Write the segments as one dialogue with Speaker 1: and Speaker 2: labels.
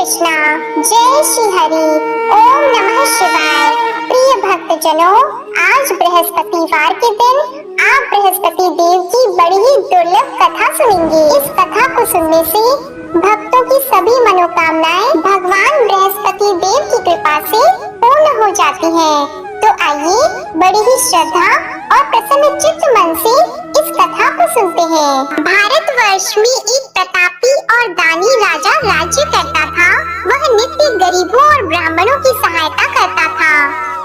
Speaker 1: कृष्णा। जय श्री हरि। ओम नमः शिवाय। प्रिय भक्तजनों, आज बृहस्पतिवार के दिन आप बृहस्पति देव की बड़ी ही दुर्लभ कथा सुनेंगे। इस कथा को सुनने से भक्तों की सभी मनोकामनाएं भगवान बृहस्पति देव की कृपा से पूर्ण हो जाती हैं। तो आइए बड़ी ही श्रद्धा और प्रसन्न चित्त मन से इस कथा को सुनते हैं। भारतवर्ष में एक प्रतापी और दानी राजा राज्य करता था। वह नित्य गरीबों और ब्राह्मणों की सहायता करता था।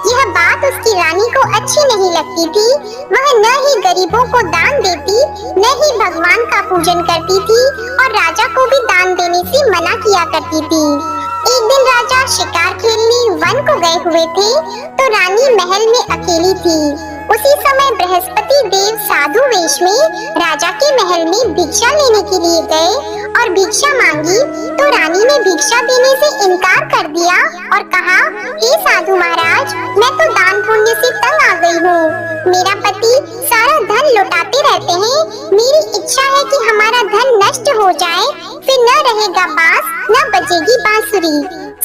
Speaker 1: यह बात उसकी रानी को अच्छी नहीं लगती थी। वह न ही गरीबों को दान देती, न ही भगवान का पूजन करती थी और राजा को भी दान देने से मना किया करती थी। एक दिन राजा शिकार खेलने वन को गए हुए थे तो रानी महल में अकेली थी। उसी समय बृहस्पति देव साधु वेश में राजा के महल में भिक्षा लेने के लिए गए और भिक्षा मांगी तो रानी ने भिक्षा देने से इनकार कर दिया और कहा, हे साधु महाराज, मैं तो दान पुण्य से तंग आ गई हूँ। मेरा पति सारा धन लुटाते रहते हैं। मेरी इच्छा है कि हमारा धन नष्ट हो जाए, फिर न रहेगा बांस, न बजेगी बांसुरी।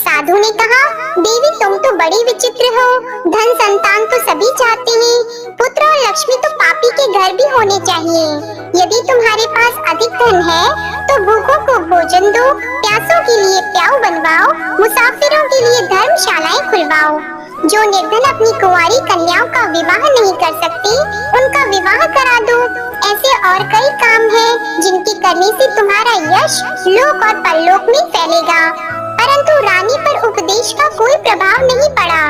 Speaker 1: साधु ने कहा, देवी तुम तो बड़ी विचित्र हो। धन संतान तो सभी चाहते हैं, पुत्र और लक्ष्मी तो पापी के घर भी होने चाहिए। यदि तुम्हारे पास अधिक धन है तो भूखों को भोजन दो, प्यासों के लिए प्याऊ बनवाओ, मुसाफिरों के लिए धर्मशालाएं खुलवाओ। जो निर्धन अपनी कुंवारी कन्याओं का विवाह नहीं कर सकते, उनका विवाह करा दो। ऐसे और कई काम हैं जिनके करने से तुम्हारा यश लोक और परलोक में फैलेगा। परंतु रानी पर उपदेश का कोई प्रभाव नहीं पड़ा।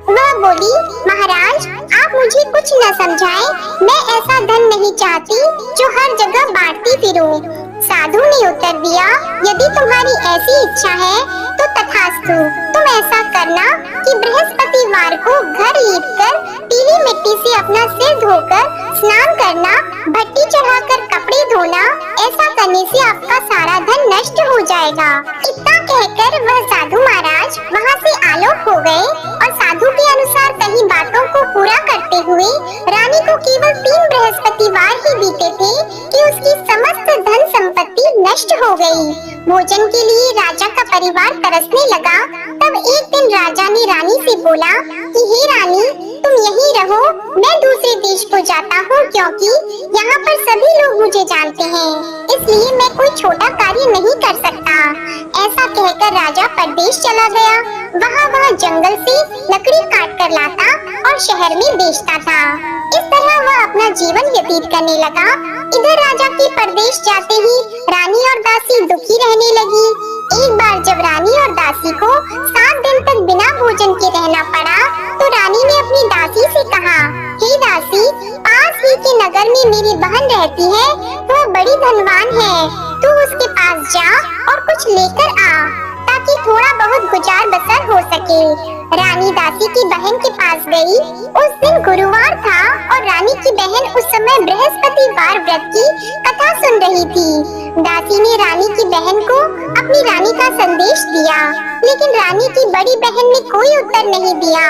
Speaker 1: वह बोली, महाराज आप मुझे कुछ न समझाएं, मैं ऐसा धन नहीं चाहती जो हर जगह बांटती फिरूं। साधु ने उत्तर दिया, यदि तुम्हारी ऐसी इच्छा है तो तथास्तु। तुम ऐसा करना कि बृहस्पतिवार को घर लीपकर पीली मिट्टी से अपना सिर धोकर स्नान करना, भट्टी चढ़ाकर कपड़े धोना। ऐसा करने से आपका सारा धन नष्ट हो जाएगा। इतना कहकर वह साधु महाराज वहाँ से आलोक हो गए और साधु के अनुसार कई बातों को पूरा करते हुए रानी को केवल 3 बृहस्पतिवार ही बीते थे कि उसकी समस्त धन संपत्ति नष्ट हो गई। भोजन के लिए राजा का परिवार तरसने लगा। तब एक दिन राजा ने रानी से बोला कि हे रानी, तुम यहीं रहो, मैं दूसरे देश को जाता हूँ क्योंकि यहाँ पर सभी लोग मुझे जानते हैं, इसलिए मैं कोई छोटा कार्य नहीं कर सकता। ऐसा कहकर राजा परदेश चला गया। वह जंगल से लकड़ी काट कर लाता और शहर में बेचता था। इस तरह वह अपना जीवन व्यतीत करने लगा। इधर राजा के परदेश जाते ही रानी और दासी दुखी रहने लगी। एक बार जब रानी और दासी को 7 दिन तक बिना भोजन के रहना पड़ा तो रानी ने अपनी दासी से कहा, हे दासी, पास ही के नगर में मेरी बहन रहती है, वह बड़ी धनवान है, तू उसके पास जा और कुछ लेकर आ ताकि थोड़ा बहुत गुजार बसर हो सके। रानी दासी की बहन के पास गई। उस दिन गुरुवार था और रानी की बहन उस समय बृहस्पतिवार व्रत की कथा सुन रही थी। दासी ने रानी की बहन को अपनी रानी का संदेश दिया, लेकिन रानी की बड़ी बहन ने कोई उत्तर नहीं दिया।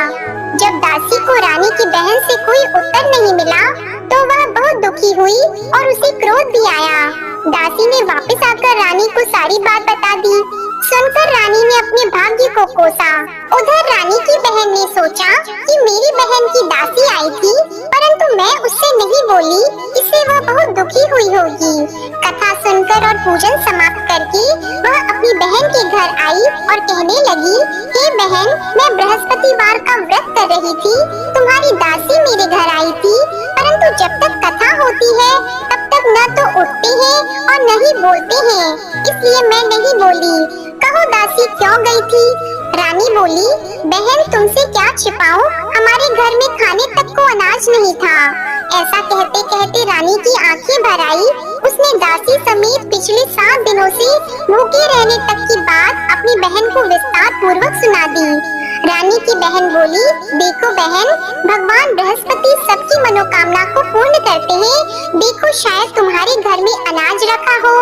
Speaker 1: जब दासी को रानी की बहन से कोई उत्तर नहीं मिला तो वह बहुत दुखी हुई और उसे क्रोध भी आया। दासी ने वापस आकर रानी को सारी बात बता दी। सुनकर रानी ने अपने भाग्य को कोसा। उधर रानी की बहन ने सोचा कि मेरी बहन की दासी आई थी, परंतु मैं उससे नहीं बोली, इससे वह बहुत दुखी हुई होगी। कथा सुनकर और पूजन समाप्त करके वह अपनी बहन के घर आई और कहने लगी, हे बहन, मैं बृहस्पतिवार का व्रत कर रही थी, तुम्हारी दासी मेरे घर आई थी, परंतु जब तक कथा होती है तब तक न तो उठते हैं और न ही बोलते हैं, इसलिए मैं नहीं बोली। कहो दासी क्यों गई थी? रानी बोली, बहन तुमसे क्या छिपाऊं, हमारे घर में खाने तक को अनाज नहीं था। ऐसा कहते कहते रानी की आंखें भर आई। उसने दासी समेत पिछले 7 दिनों से भूखे रहने तक की बात अपनी बहन को विस्तार पूर्वक सुना दी। रानी की बहन बोली, देखो बहन, भगवान बृहस्पति सबकी मनोकामना को पूर्ण करते हैं। देखो शायद तुम्हारे घर में अनाज रखा हो।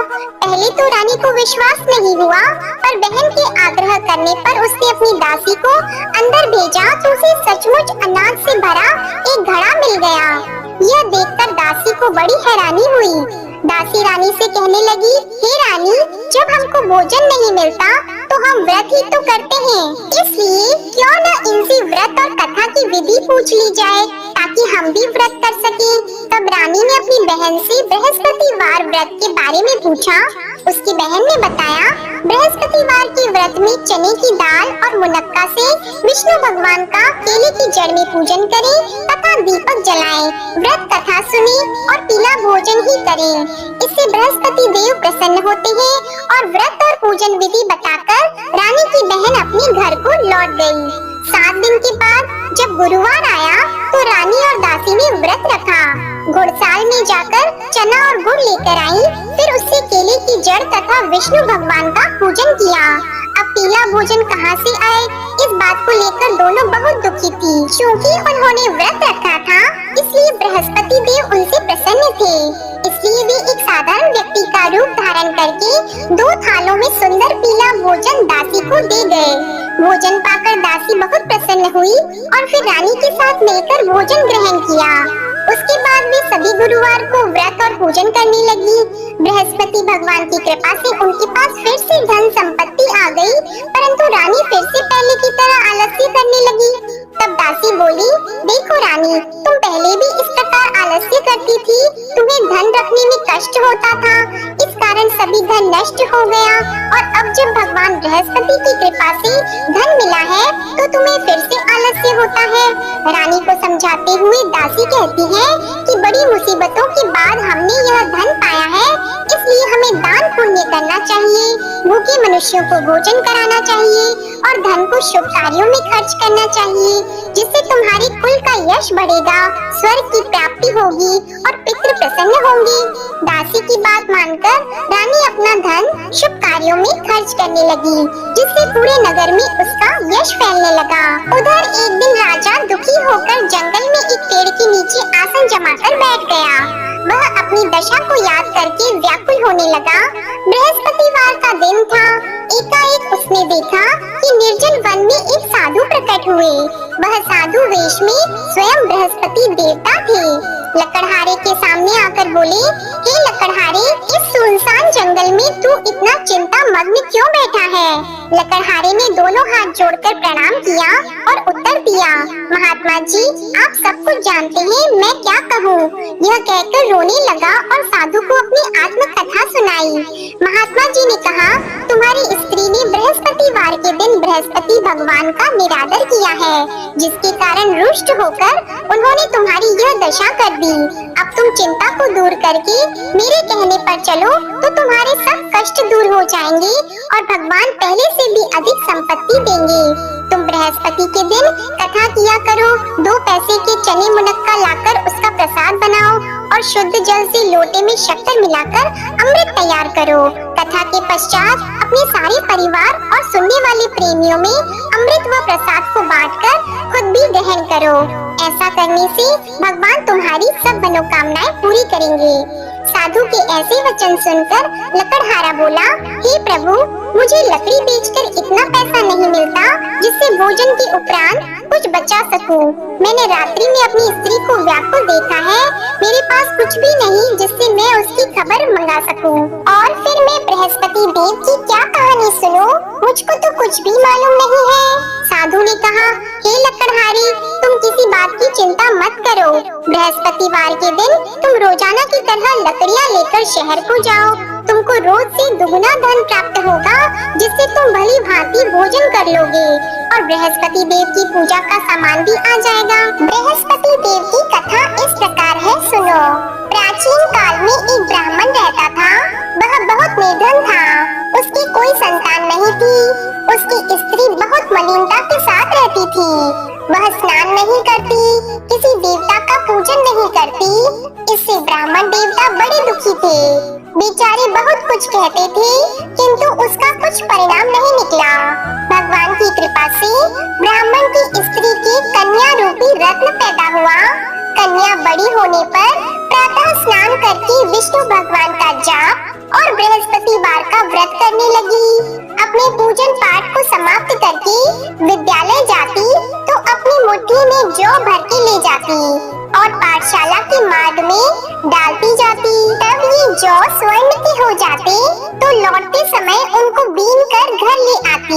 Speaker 1: पहले तो रानी को विश्वास नहीं हुआ, पर बहन के आग्रह करने पर उसने अपनी दासी को अंदर भेजा तो उसे सचमुच अनाज से भरा एक घड़ा मिल गया। यह देखकर दासी को बड़ी हैरानी हुई। दासी रानी से कहने लगी, हे रानी, जब हमको भोजन नहीं मिलता तो हम व्रत ही तो करते हैं, इसलिए क्यों न इनसे व्रत और कथा की विधि पूछ ली जाए ताकि हम भी व्रत कर सके। तब रानी ने अपनी बहन से बृहस्पतिवार व्रत के बारे में पूछा। उसकी बहन ने बताया, बृहस्पतिवार के व्रत में चने की दाल और मुनक्का से विष्णु भगवान का केले की जड़ में पूजन करें तथा दीपक जलाएं, व्रत कथा सुने और पीला भोजन ही करें। इससे बृहस्पति देव प्रसन्न होते हैं। और व्रत और पूजन विधि बताकर रानी की बहन अपने घर को लौट गई। 7 दिन के बाद जब गुरुवार आया तो रानी और दासी ने व्रत रखा। घुड़साल में जाकर चना और गुड़ लेकर आई, फिर उससे केले की जड़ तथा विष्णु भगवान का पूजन किया। अब पीला भोजन कहाँ से आए, इस बात को लेकर दोनों बहुत दुखी थी। क्योंकि उन्होंने व्रत रखा था, इसलिए बृहस्पति देव उनसे प्रसन्न थे। इसलिए वे एक साधारण व्यक्ति का रूप धारण करके 2 थालों में सुंदर पीला भोजन दासी को दे गए। भोजन पाकर दासी बहुत प्रसन्न हुई और फिर रानी के साथ मिलकर भोजन ग्रहण किया। उसके बाद वे सभी गुरुवार को व्रत और पूजन करने लगी। बृहस्पति भगवान की कृपा से उनके पास फिर से धन संपत्ति आ गई, परंतु रानी फिर से पहले की तरह आलस्य करने लगी। तब दासी बोली, देखो रानी, तुम पहले भी इस प्रकार आलस्य करती थी, तुम्हें धन रखने में कष्ट होता था, इस कारण सभी धन नष्ट हो गया, और अब जब भगवान बृहस्पति की कृपा से धन मिला है तो तुम्हें फिर से आलस्य होता है। रानी को समझाते हुए दासी कहती है कि बड़ी मुसीबतों के बाद हमने यह धन पाया है, इसलिए हमें दान पुण्य करना चाहिए, भूखे मनुष्यों को भोजन कराना चाहिए और धन को शुभ कार्यों में खर्च करना चाहिए, जिससे तुम्हारे कुल का यश बढ़ेगा, स्वर्ग की प्राप्ति होगी और पितृ प्रसन्न होंगे। दासी की बात मानकर रानी अपना धन शुभ कार्यों में खर्च करने लगी, जिससे पूरे नगर में उसका यश फैलने लगा। उधर एक दिन राजा दुखी होकर जंगल में एक पेड़ के नीचे आसन जमाकर बैठ गया। वह अपनी दशा को याद करके व्याकुल होने लगा। बृहस्पतिवार का दिन था। एकाएक उसने देखा कि निर्जन वन में एक साधु प्रकट हुए। वह साधु वेश में स्वयं बृहस्पति देवता थे। लकड़हारे के सामने आकर बोले, हे लकड़हारे, इस सुनसान जंगल में तू इतना चिंता मग्न क्यों बैठा है? लकड़हारे ने दोनों हाथ जोड़कर प्रणाम किया और उत्तर दिया, महात्मा जी, आप सब कुछ जानते हैं, मैं क्या कहूँ? यह कहकर रोने लगा और साधु को अपनी आत्म कथा सुनाई। महात्मा जी ने कहा, तुम्हारी स्त्री ने बृहस्पतिवार के दिन बृहस्पति भगवान का निरादर किया है, जिसके कारण रुष्ट होकर उन्होंने तुम्हारी यह दशा कर दी। अब तुम चिंता को दूर करके मेरे कहने पर चलो तो तुम्हारे सब कष्ट दूर हो जाएंगे और भगवान पहले से भी अधिक संपत्ति देंगे। तुम बृहस्पति के दिन कथा किया करो, 2 पैसे के चने मुनक्का लाकर उसका प्रसाद बनाओ और शुद्ध जल से लोटे में शक्कर मिलाकर अमृत तैयार करो। कथा के पश्चात अपने सारे परिवार और सुनने वाले प्रेमियों में अमृत व प्रसाद को बांटकर खुद भी ग्रहण करो। ऐसा करने से भगवान तुम्हारी सब मनोकामनाएं पूरी करेंगे। साधु के ऐसे वचन सुनकर लकड़हारा बोला, हे प्रभु, मुझे लकड़ी बेचकर इतना पैसा नहीं मिलता जिससे भोजन के उपरांत कुछ बचा सकूं। मैंने रात्रि में अपनी स्त्री को व्याकुल देखा है, मेरे पास कुछ भी नहीं जिससे मैं उसकी खबर मंगा सकूं। और फिर मैं बृहस्पति देव की क्या कहानी सुनूं? मुझको तो कुछ भी मालूम नहीं है। साधु ने कहा, हे लकड़हारी, तुम किसी बात की चिंता मत करो। बृहस्पतिवार के दिन तुम रोजाना की तरह लकड़ियाँ लेकर शहर को जाओ। तुमको रोज से दुगुना धन प्राप्त होगा, जिससे तुम भली भांति भोजन कर लोगे और बृहस्पति देव की पूजा का सामान भी आ जाएगा। बृहस्पति देव की कथा इस प्रकार है, सुनो। प्राचीन काल में एक ब्राह्मण रहता था। वह बहुत निर्धन था। उसकी कोई संतान नहीं थी। उसकी स्त्री बहुत मलिनता के साथ रहती थी। वह स्नान नहीं करती, किसी देवता का पूजन नहीं करती। इससे ब्राह्मण देवता बड़े दुखी थे। बेचारे बहुत कुछ कहते थे, किंतु उसका कुछ परिणाम नहीं निकला। भगवान की कृपा से ब्राह्मण की स्त्री के कन्या रूपी रत्न पैदा हुआ। कन्या बड़ी होने पर प्रातः स्नान करके विष्णु भगवान का जाप और बृहस्पतिवार का व्रत करने लगी। अपने पूजन पाठ को समाप्त करके विद्यालय जाती तो अपनी मुट्ठी में जौ भर के ले जाती और पाठशाला के मार्ग में डालती जाती। तब ये जौ स्वर्ण के हो जाते तो लौटते समय उनको बीन कर घर ले आती।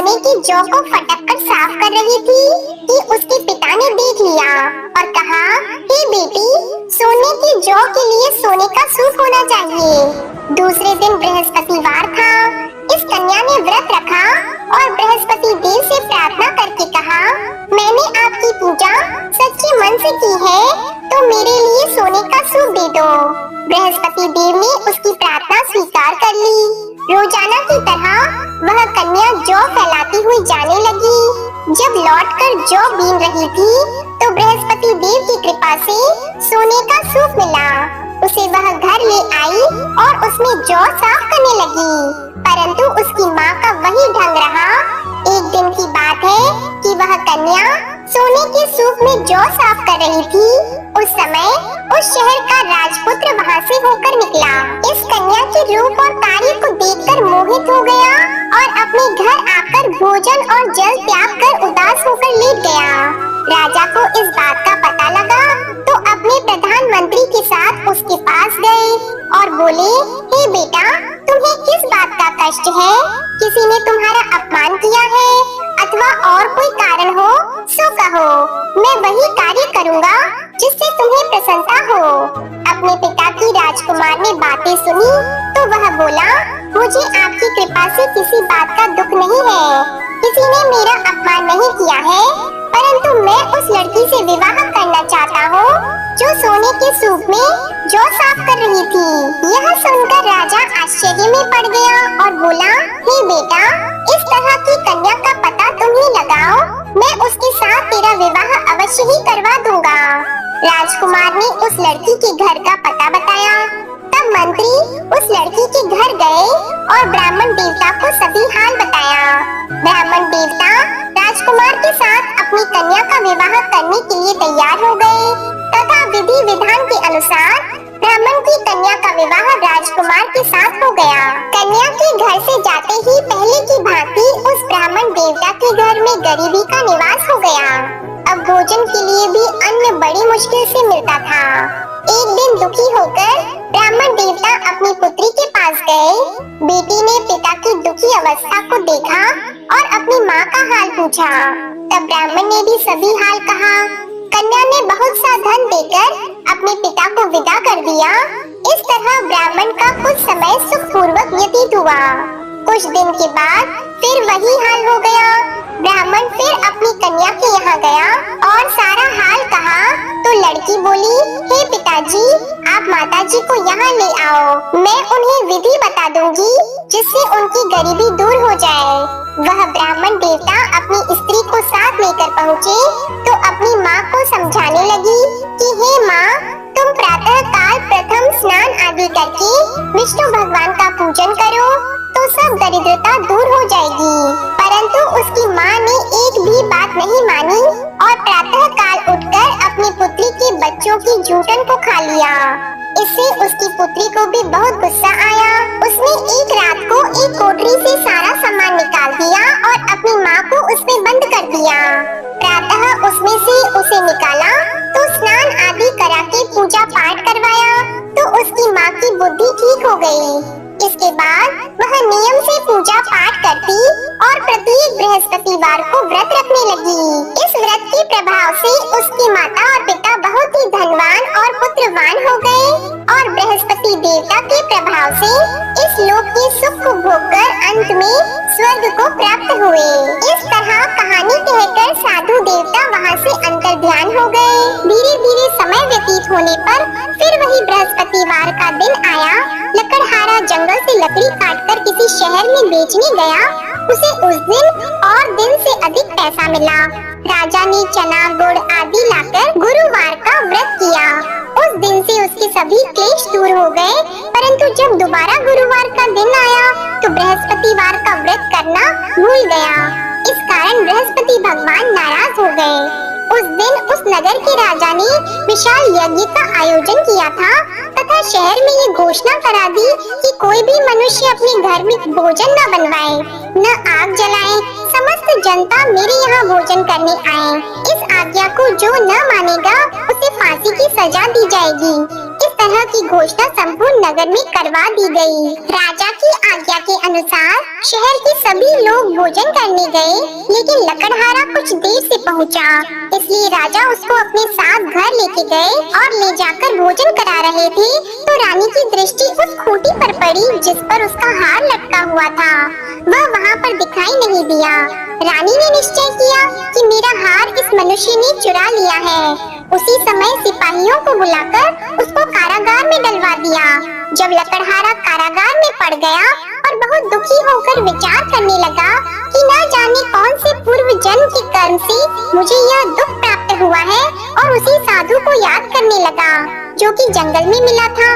Speaker 1: सोने की जौ को फटक कर साफ कर रही थी कि उसके पिता ने देख लिया और कहा, हे बेटी, सोने की जौ के लिए सोने का सूप होना चाहिए। दूसरे दिन बृहस्पतिवार था। इस कन्या ने व्रत रखा और बृहस्पति देव से प्रार्थना करके कहा, मैंने आपकी पूजा सच्चे मन से की है, तो मेरे लिए सोने का सूप दे दो। बृहस्पति देव ने उसकी प्रार्थना स्वीकार कर ली। रोजाना की तरह वह कन्या जौ फैलाती हुई जाने लगी। जब लौटकर जौ बीन रही थी, तो बृहस्पति देव की कृपा से सोने का सूप मिला। उसे वह घर ले आई और उसमें जौ साफ करने लगी, परंतु उसकी माँ का वही ढंग रहा। एक दिन की बात है कि वह कन्या सोने के सूप में जौ साफ कर रही थी। उस समय उस शहर का राजपुत्र वहाँ से होकर निकला। इस कन्या के रूप और कार्य को देखकर मोहित हो गया और अपने घर आकर भोजन और जल त्याग कर उदास होकर लेट गया। राजा को इस बात का पता लगा तो अपने प्रधानमंत्री के साथ उसके पास गए और बोले, हे बेटा, तुम्हें किस बात का कष्ट है? किसी ने तुम्हारा अपमान किया है अथवा और कोई कारण हो सो कहो, मैं वही कार्य करूँगा जिससे तुम्हें प्रसन्नता हो। अपने पिता की राजकुमार ने बातें सुनी तो वह बोला, मुझे आपकी कृपा से किसी बात का दुख नहीं है। किसी ने मेरा अपमान नहीं किया है, परंतु मैं उस लड़की से विवाह करना चाहता हूँ जो सोने के सूप में जौ साफ कर रही थी। यह सुनकर राजा आश्चर्य में पड़ गया और बोला, हे बेटा, इस तरह की कन्या का पता तुम ही लगाओ, मैं उसके साथ तेरा विवाह अवश्य ही करवा दूंगा। राजकुमार ने उस लड़की के घर का पता बताया। तब मंत्री उस लड़की के घर गए और ब्राह्मण देवता को सभी हाल बताया। ब्राह्मण देवता राजकुमार के साथ अपनी कन्या का विवाह करने के लिए तैयार हो गए तथा विधि विधान के अनुसार ब्राह्मण की कन्या का विवाह राजकुमार के साथ हो गया। कन्या के घर से जाते ही पहले की भांति उस ब्राह्मण देवता के घर में गरीबी का निवास हो गया। अब भोजन के लिए भी अन्न बड़ी मुश्किल से मिलता था। एक दिन दुखी होकर ब्राह्मण देवता अपनी पुत्री के पास गए। बेटी ने पिता की दुखी अवस्था को देखा और अपनी माँ का हाल पूछा। तब ब्राह्मण ने भी सभी हाल कहा। कन्या ने बहुत सा धन देकर अपने पिता को विदा कर दिया। इस तरह ब्राह्मण का कुछ समय सुखपूर्वक व्यतीत हुआ। कुछ दिन के बाद फिर वही हाल हो गया। ब्राह्मण फिर अपनी कन्या के यहाँ गया और सारा हाल कहा तो लड़की बोली, हे पिताजी, आप माताजी को यहाँ ले आओ, मैं उन्हें विधि बता दूंगी जिससे उनकी गरीबी दूर हो जाए। वह ब्राह्मण देवता अपनी स्त्री को साथ लेकर पहुँचे तो अपनी माँ को समझाने लगी कि हे माँ, तुम प्रातः काल प्रथम स्नान आदि करके विष्णु भगवान का पूजन करो तो सब दरिद्रता दूर हो जाएगी। परंतु उसकी माँ ने एक भी बात नहीं मानी और प्रातः काल उठकर अपनी पुत्री के बच्चों की जूठन को खा लिया। इससे उसकी पुत्री को भी बहुत गुस्सा आया। उसने एक रात को एक कोठरी से सारा सामान निकाल दिया और अपनी माँ को उसमें बंद कर दिया। प्रातः उसमें से उसे निकाला तो स्नान आदि करा के पूजा पाठ करवाया तो उसकी माँ की बुद्धि ठीक हो गई। इसके बाद वह नियम से पूजा पाठ करती और प्रत्येक बृहस्पतिवार को व्रत रखने लगी। इस व्रत के प्रभाव से उसकी माता और पिता बहुत ही धनवान और पुत्रवान हो गए और बृहस्पति देवता के प्रभाव से इस लोक के सुख को भोगकर अंत में स्वर्ग को प्राप्त हुए। इस तरह कहानी कहकर साधु देवता वहाँ से अंतर ध्यान हो गए। धीरे धीरे समय व्यतीत होने पर फिर वही बृहस्पतिवार का दिन आया। लकड़हारा जंगल से लकड़ी काटकर किसी शहर में बेचने गया। उसे उस दिन और दिन से अधिक पैसा मिला। राजा ने चना गुड़ आदि लाकर गुरुवार का व्रत किया। उस दिन से उसके सभी क्लेश दूर हो गए। परंतु जब दोबारा गुरुवार का दिन आया तो बृहस्पतिवार का व्रत करना भूल गया। इस कारण बृहस्पति भगवान नाराज हो गए। उस दिन उस नगर के राजा ने विशाल यज्ञ का आयोजन किया था तथा शहर में ये घोषणा करा दी कि कोई भी मनुष्य अपने घर में भोजन न बनवाए, न आग जलाए। समस्त जनता मेरे यहाँ भोजन करने आए। इस आज्ञा को जो न मानेगा उसे फांसी की सजा दी जाएगी। इस तरह की घोषणा संपूर्ण नगर में करवा दी गई। राजा की आज्ञा के अनुसार शहर के सभी लोग भोजन करने गए, लेकिन लकड़हारा कुछ देर से पहुंचा, इसलिए राजा उसको अपने साथ घर लेके गए और ले जाकर भोजन करा रहे थे तो रानी की दृष्टि उस खूंटी पर पड़ी जिस पर उसका हार लटका हुआ था। वह वहाँ पर दिखाई नहीं दिया। रानी ने निश्चय किया कि मेरा हार इस मनुष्य ने चुरा लिया है। उसी समय सिपाहियों को बुलाकर उसको कारागार में डलवा दिया। जब लकड़हारा कारागार में पड़ गया और बहुत दुखी होकर विचार करने लगा कि न जाने कौन से पूर्व जन्म के कर्म से मुझे यह दुख प्राप्त हुआ है, और उसी साधु को याद करने लगा जो कि जंगल में मिला था।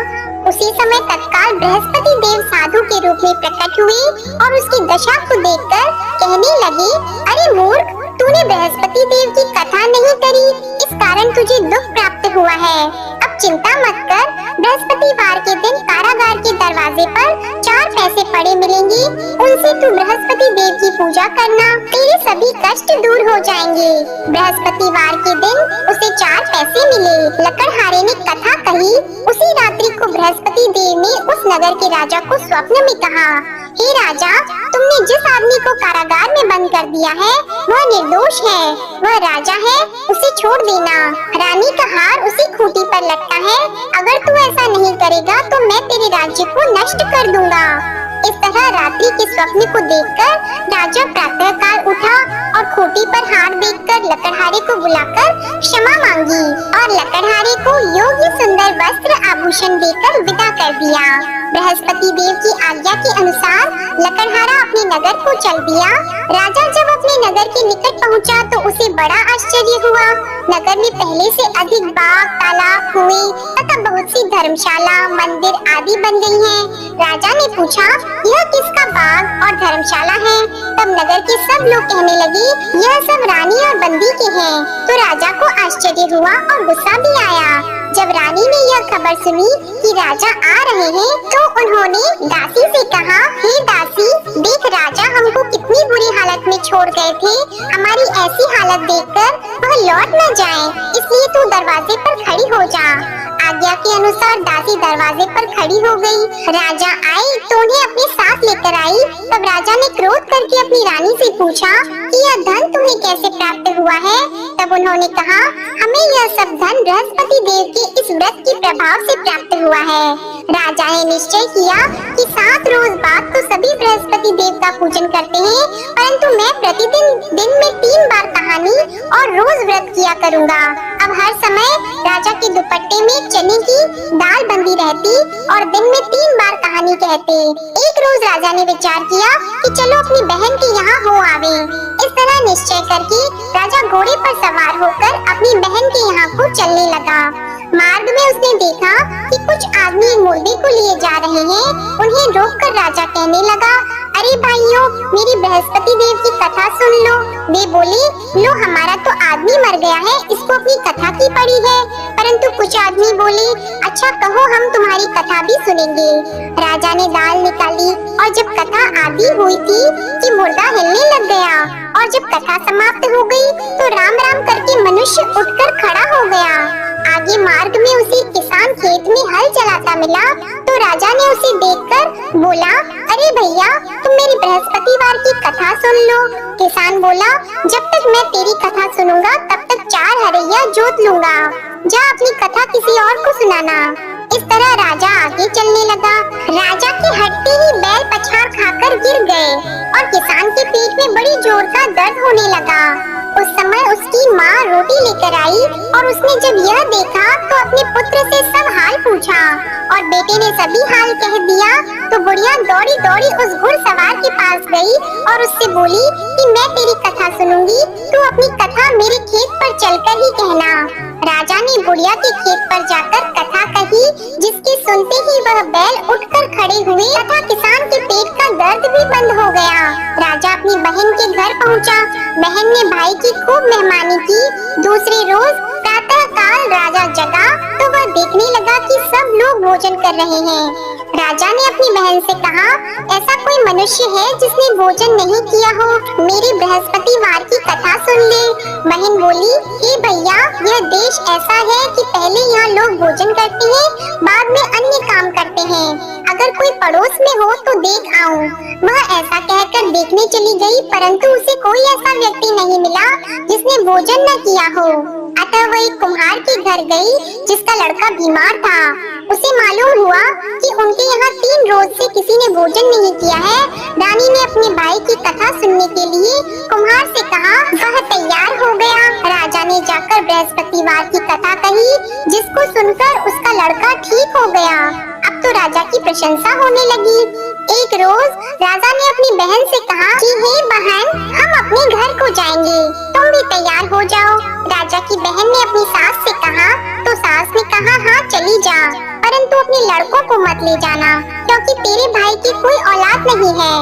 Speaker 1: उसी समय तत्काल बृहस्पति देव साधु के रूप में प्रकट हुए और उसकी दशा को देखकर कहने लगे, अरे मूर्ख, तूने बृहस्पति देव की कथा नहीं करी, इस कारण तुझे दुख प्राप्त हुआ है। अब चिंता मत कर, बृहस्पतिवार के दिन कारागार के दरवाजे पर 4 पैसे पड़े मिलेंगे, उनसे तू बृहस्पति देव की पूजा करना, तेरे सभी कष्ट दूर हो जाएंगे। बृहस्पतिवार के दिन उसे 4 पैसे मिले। लकड़हारे ने कथा कही। उसी रात्रि को बृहस्पति देव ने उस नगर के राजा को स्वप्न में कहा, हे राजा, तुमने जिस आदमी को कारागार में बंद कर दिया है वह निर्दोष है, वह राजा है, उसे छोड़ देना। रानी का हार उसी खूंटी पर लटका है, अगर तू ऐसा नहीं करेगा तो मैं तेरे राज्य को नष्ट कर दूंगा। इस तरह रात्रि के स्वप्न को देखकर राजा प्रातः काल उठा और खूंटी पर हार देखकर लकड़हारे को बुलाकर क्षमा मांगी और लकड़हारे को योग्य सुंदर वस्त्र आभूषण देकर विदा कर दिया। बृहस्पति देव की आज्ञा के अनुसार लकड़हारा अपने नगर को चल दिया। राजा जब अपने नगर के निकट पहुंचा तो उसे बड़ा आश्चर्य हुआ। नगर में पहले से अधिक बाग, तालाब, कुएं तथा बहुत सी धर्मशाला, मंदिर आदि बन गई हैं। राजा ने पूछा, यह किसका बाग और धर्मशाला है? तब नगर के सब लोग कहने लगे, यह सब रानी और बंदी के हैं। तो राजा को आश्चर्य हुआ और गुस्सा भी आया। जब रानी ने यह खबर सुनी कि राजा आ रहे हैं तो उन्होंने दासी से कहा, हे दासी, देख राजा हमको कितनी बुरी हालत में छोड़ गए थे, हमारी ऐसी हालत देखकर वह लौट न जाए, इसलिए तू दरवाजे पर खड़ी हो जा। आज्ञा के अनुसार दासी दरवाजे पर खड़ी हो गई। राजा आए तो उन्हें अपने साथ लेकर आई। तब राजा ने क्रोध करके अपनी रानी से पूछा कि यह धन तुम्हें कैसे प्राप्त हुआ है? तब उन्होंने कहा, हमें यह सब धन बृहस्पति देव के इस व्रत के प्रभाव से प्राप्त हुआ है। राजा ने निश्चय किया कि 7 रोज बाद तो सभी बृहस्पति देव का पूजन करते हैं, परंतु मैं प्रतिदिन दिन में 3 बार कहानी और रोज व्रत किया करूँगा। अब हर समय राजा के दुपट्टे में चने की दाल बंदी रहती और दिन में 3 बार कहानी कहते। एक रोज राजा ने विचार किया कि चलो अपनी बहन के यहाँ हो आवे। इस तरह निश्चय करके राजा घोड़े पर सवार होकर अपनी बहन के यहाँ को चलने लगा। मार्ग में उसने देखा कि कुछ आदमी मुर्दे को लिए जा रहे हैं। उन्हें रोककर राजा कहने लगा, अरे भाइयों, मेरी बृहस्पति देव की कथा सुन लो। वे बोले, लो हमारा तो आदमी मर गया है, इसको अपनी कथा की पड़ी है। परंतु कुछ आदमी बोले, अच्छा कहो, हम तुम्हारी कथा भी सुनेंगे। राजा ने दाल निकाली और जब कथा आदि हुई थी कि मुर्दा हिलने लग गया, और जब कथा समाप्त हो गई तो राम राम करके मनुष्य उठकर खड़ा हो गया। आगे मार्ग में उसे किसान खेत में हल चलाता मिला तो राजा ने उसे देखकर बोला, अरे भैया, तुम मेरी बृहस्पतिवार की कथा सुन लो। किसान बोला, जब तक मैं तेरी कथा सुनूंगा तब तक 4 हरैया जोत लूंगा। जा अपनी कथा किसी और को सुनाना। इस तरह राजा आगे चलने लगा। राजा के हटते ही बैल पछाड़ खाकर गिर गए और किसान के पेट में बड़ी जोर का दर्द होने लगा। उस समय उसकी माँ रोटी लेकर आई और उसने जब यह देखा तो अपने पुत्र से सब हाल पूछा और बेटे ने सभी हाल कह दिया। तो बुढ़िया दौड़ी दौड़ी उस घुड़सवार के पास गई और उससे बोली कि मैं तेरी कथा सुनूंगी, तू अपनी कथा मेरे खेत पर चलकर ही कहना। राजा ने बुढ़िया के खेत पर जाकर कथा कही, जिसके सुनते ही वह बैल उठकर खड़े हुए तथा किसान के पेट का दर्द भी बंद हो गया। राजा अपनी बहन के घर पहुंचा। बहन ने भाई की खूब मेहमानी की। दूसरे रोज प्रातः काल राजा जगा तो वह देखने लगा कि सब लोग भोजन कर रहे हैं। राजा ने अपनी बहन से कहा, ऐसा कोई मनुष्य है जिसने भोजन नहीं किया हो? मेरी बृहस्पतिवार की कथा सुन ले। बहन बोली, हे भैया, यह देश ऐसा है कि पहले यहाँ लोग भोजन करते हैं, बाद में अन्य काम करते हैं। अगर कोई पड़ोस में हो तो देख आऊं। वह ऐसा कहकर देखने चली गई, परंतु उसे कोई ऐसा व्यक्ति नहीं मिला जिसने भोजन न किया हो। अतः वह एक कुम्हार के घर गई जिसका लड़का बीमार था। उसे मालूम हुआ कि उनके यहाँ 3 रोज से किसी ने भोजन नहीं किया है। रानी ने अपने भाई की कथा सुनने के लिए कुम्हार से कहा, वह तैयार हो गया। राजा ने जाकर बृहस्पतिवार की कथा कही, जिसको सुनकर उसका लड़का ठीक हो गया। अब तो राजा की प्रशंसा होने लगी। एक रोज राजा ने अपनी बहन से कहा कि हे बहन, हम अपने घर को जाएंगे, तुम भी तैयार हो जाओ। राजा की बहन ने अपनी सास से कहा तो सास ने कहा, हाँ चली जा, परंतु अपने लड़कों को मत ले जाना, क्योंकि तेरे भाई की कोई औलाद नहीं है।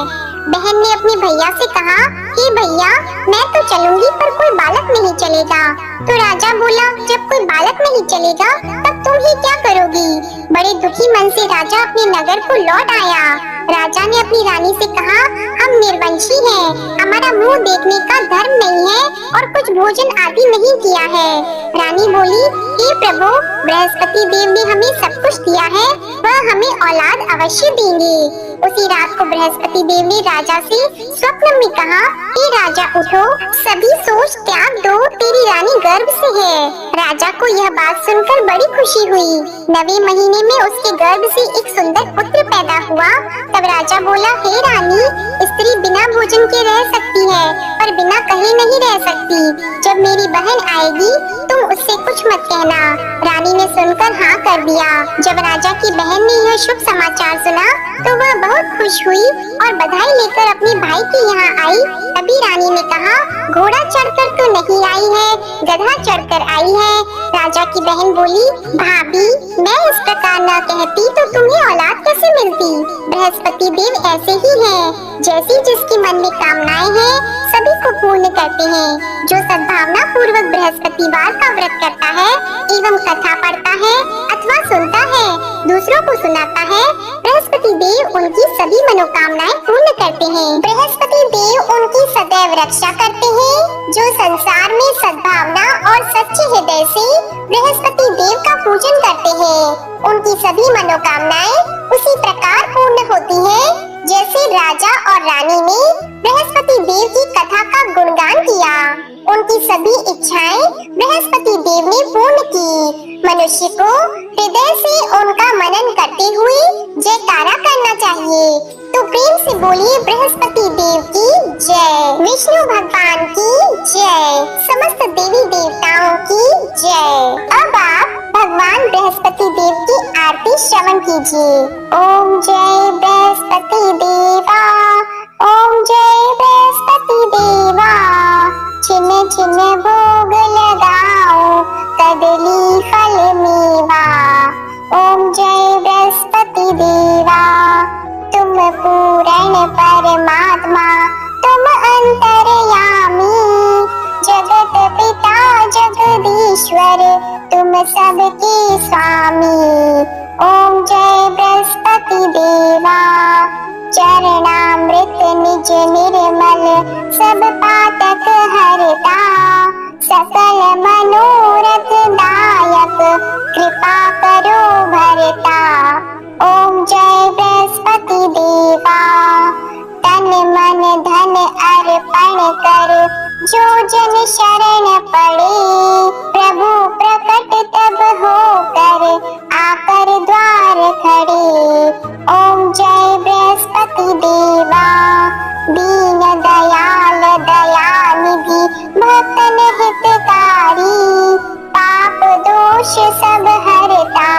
Speaker 1: बहन ने अपने भैया से कहा, हे भैया, मैं तो चलूंगी पर कोई बालक नहीं चलेगा। तो राजा बोला, जब कोई बालक नहीं चलेगा तब तुम ही क्या करोगी? बड़े दुखी मन से राजा अपने नगर को लौट आया। राजा ने अपनी रानी से कहा, हम निर्वंशी हैं, हमारा मुंह देखने का धर्म नहीं है और कुछ भोजन आदि नहीं किया है। रानी बोली, हे प्रभु, बृहस्पति देव ने हमें सब कुछ दिया है, वह हमें औलाद अवश्य देंगे। उसी रात को बृहस्पति देव ने राजा से स्वप्न में कहा, हे राजा उठो, सभी सोच त्याग दो, तेरी रानी गर्भ से है। राजा को यह बात सुनकर बड़ी खुशी हुई। 9वें महीने में उसके गर्भ से एक सुंदर पुत्र पैदा हुआ। तब राजा बोला, हे रानी, स्त्री बिना भोजन के रह सकती है पर बिना कहे नहीं रह सकती। जब मेरी बहन आएगी तुम उससे कुछ मत कहना। रानी ने सुनकर हाँ कर दिया। जब राजा की बहन ने यह शुभ समाचार सुना तो वह बहुत खुश हुई और बधाई लेकर अपने भाई के यहाँ आई। तभी रानी ने कहा, घोड़ा चढ़कर तो नहीं आई है, गधा चढ़कर आई है। राजा की बहन बोली, भाभी, मैं इस प्रकार न कहती तो तुम्हें औलाद कैसे मिलती? बृहस्पति देव ऐसे ही हैं, जैसी जिसके मन में कामनाएं हैं सभी को पूर्ण करते हैं। जो सद्भावना पूर्वक बृहस्पतिवार का व्रत करता है एवं कथा पढ़ता है अथवा सुनता है, दूसरों को सुनाता है, बृहस्पति देव उनकी सभी मनोकामनाएं पूर्ण करते हैं। बृहस्पति देव उनकी सदैव रक्षा करते हैं। जो संसार में सद्भावना और सच्चे हृदय से बृहस्पति देव का पूजन करते हैं, उनकी सभी मनोकामनाएं उसी प्रकार पूर्ण होती हैं जैसे राजा और रानी ने बृहस्पति देव की कथा का गुणगान किया। उनकी सभी इच्छाएं बृहस्पति देव ने पूर्ण की। मनुष्य को हृदय से उनका मनन करते हुए जयकारा करना चाहिए। तो प्रेम से बोलिए, बृहस्पति देव की जय, विष्णु भगवान की जय, समस्त देवी देवताओं की जय। अब आप भगवान बृहस्पति देव की आरती श्रवण कीजिए। ओम जय बृहस्पति देवा, ओम जय बृहस्पति देवा, छिन्न छिन्न भोग लगाओ, कदली फल मेवा। ओम जय बृहस्पति देवा, तुम पूर्ण परमात्मा, तुम अंतर्यामी, जगत पिता जगदीश्वर, तुम सबके स्वामी। ओम जय बृहस्पति देवा, चरणामृत निज निर्मल, सब पातक हरता, सकल मनोरथ दायक, कृपा करो भरता। ओम जय बृहस्पति देवा, तन मन धन अर्पण कर, जो जन शरण पड़े, प्रभु प्रकट तब होकर, आकर द्वार खड़े। ओम जय बृहस्पति देवा, दीन दयाल दयानिधि, भक्तन हितकारी, पाप दोष सब हरता,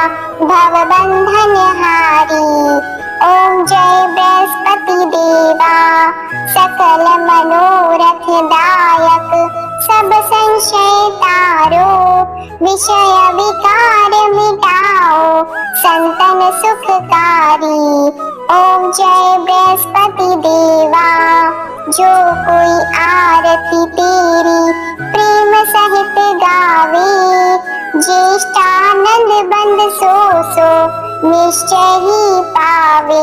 Speaker 1: भव बंधन हारी। ओम जय बृहस्पति देवा, सकल मनोरथ दायक, सब संशय तारो, विषय विकार मिटाओ, संतन सुखकारी। ओम जय बृहस्पति देवा, जो कोई आरती तेरी प्रेम सहित गावे, ज्येष्ठानंद बंद सो सो निश्चय ही पावे।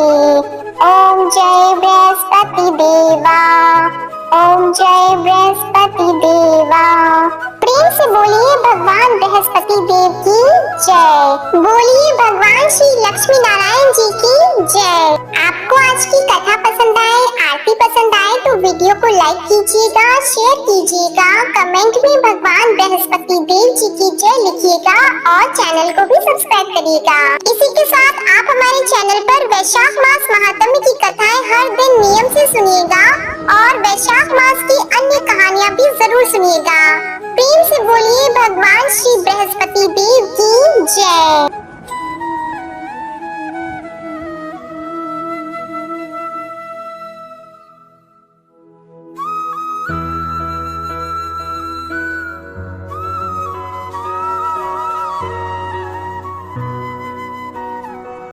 Speaker 1: ओम जय बृहस्पति देवा, ओम जय बृहस्पति देवा। प्रेम से बोलिए भगवान बृहस्पति देव की जय। बोलिए भगवान श्री लक्ष्मी नारायण जी की जय। आपको आज की कथा पसंद आए, आरती पसंद आए तो वीडियो को लाइक कीजिएगा, शेयर कीजिएगा, कमेंट में भगवान बृहस्पति देव जी की जय लिखिएगा और चैनल को भी सब्सक्राइब करिएगा। इसी के साथ आप हमारे चैनल पर वैशाख मास महात्म्य की कथाएं हर दिन नियम से सुनिएगा और वैशाख मास की अन्य कहानियां भी जरूर सुनिएगा। प्रेम से बोलिए भगवान श्री बृहस्पति देव की जय।